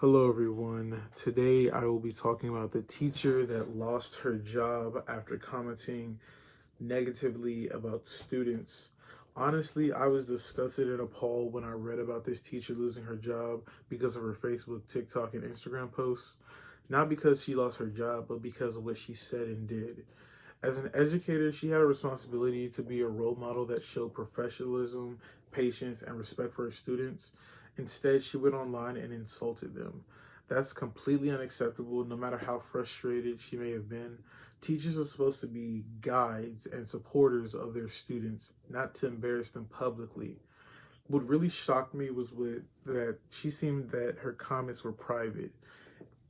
Hello everyone. Today I will be talking about the teacher that lost her job after commenting negatively about students. Honestly, I was disgusted and appalled when I read about this teacher losing her job because of her Facebook, TikTok, and Instagram posts. Not because she lost her job, but because of what she said and did. As an educator, she had a responsibility to be a role model that showed professionalism, patience, and respect for her students. Instead, she went online and insulted them. That's completely unacceptable, no matter how frustrated she may have been. Teachers are supposed to be guides and supporters of their students, not to embarrass them publicly. What really shocked me was that she seemed that her comments were private.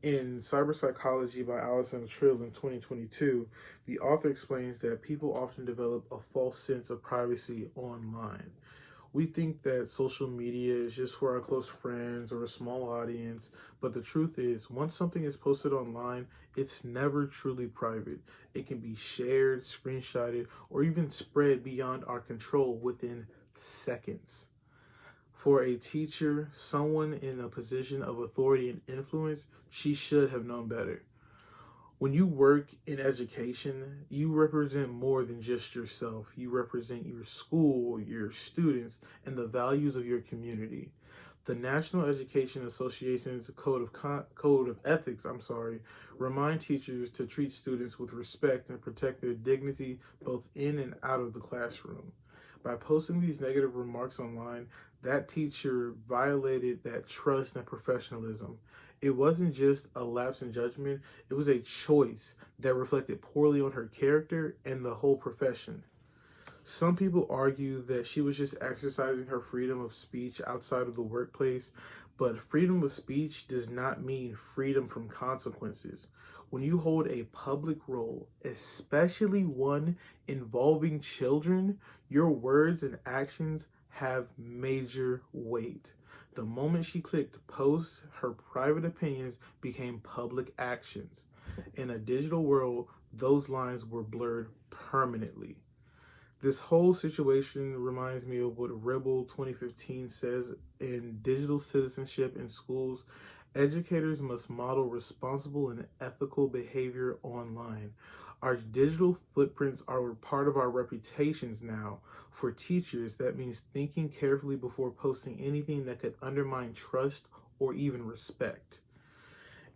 In Cyber Psychology by Alison Trill in 2022, the author explains that people often develop a false sense of privacy online. We think that social media is just for our close friends or a small audience, but the truth is, once something is posted online, it's never truly private. It can be shared, screenshotted, or even spread beyond our control within seconds. For a teacher, someone in a position of authority and influence, she should have known better. When you work in education, you represent more than just yourself. You represent your school, your students, and the values of your community. The National Education Association's Code of Ethics, remind teachers to treat students with respect and protect their dignity both in and out of the classroom. By posting these negative remarks online, that teacher violated that trust and professionalism. It wasn't just a lapse in judgment, it was a choice that reflected poorly on her character and the whole profession. Some people argue that she was just exercising her freedom of speech outside of the workplace, but freedom of speech does not mean freedom from consequences. When you hold a public role, especially one involving children, your words and actions have major weight. The moment she clicked post, her private opinions became public actions. In a digital world, those lines were blurred permanently. This whole situation reminds me of what Rebel 2015 says in Digital Citizenship in Schools. Educators must model responsible and ethical behavior online. Our digital footprints are part of our reputations now. For teachers, that means thinking carefully before posting anything that could undermine trust or even respect.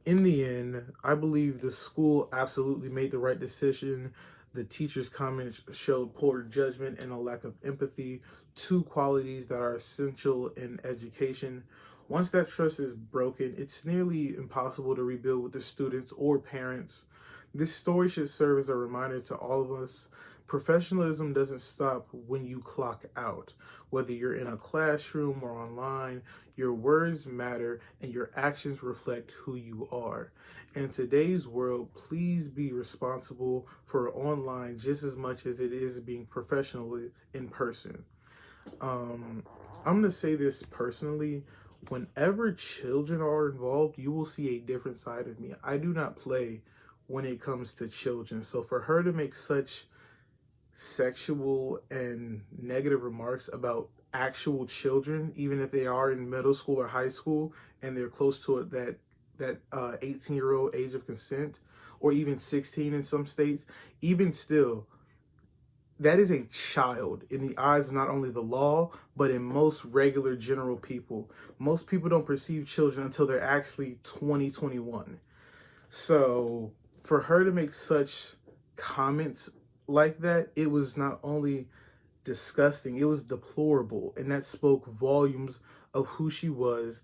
In the end, I believe the school absolutely made the right decision. The teacher's comments showed poor judgment and a lack of empathy, two qualities that are essential in education. Once that trust is broken, it's nearly impossible to rebuild with the students or parents. This story should serve as a reminder to all of us. Professionalism doesn't stop when you clock out. Whether you're in a classroom or online, your words matter and your actions reflect who you are. In today's world, please be responsible for online just as much as it is being professional in person. I'm going to say this personally. Whenever children are involved, you will see a different side of me. I do not play when it comes to children. So for her to make such sexual and negative remarks about actual children, even if they are in middle school or high school and they're close to that 18-year-old age of consent, or even 16 in some states, even still, that is a child in the eyes of not only the law, but in most regular general people. Most people don't perceive children until they're actually 20, 21. So for her to make such comments like that, it was not only disgusting, it was deplorable. And that spoke volumes of who she was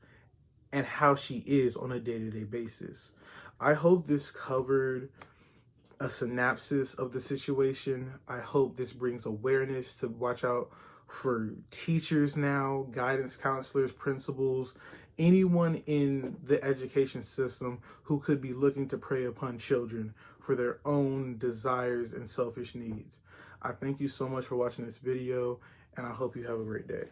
and how she is on a day-to-day basis. I hope this covered a synopsis of the situation. I hope this brings awareness to watch out for teachers now, guidance counselors, principals, anyone in the education system who could be looking to prey upon children for their own desires and selfish needs. I thank you so much for watching this video, and I hope you have a great day.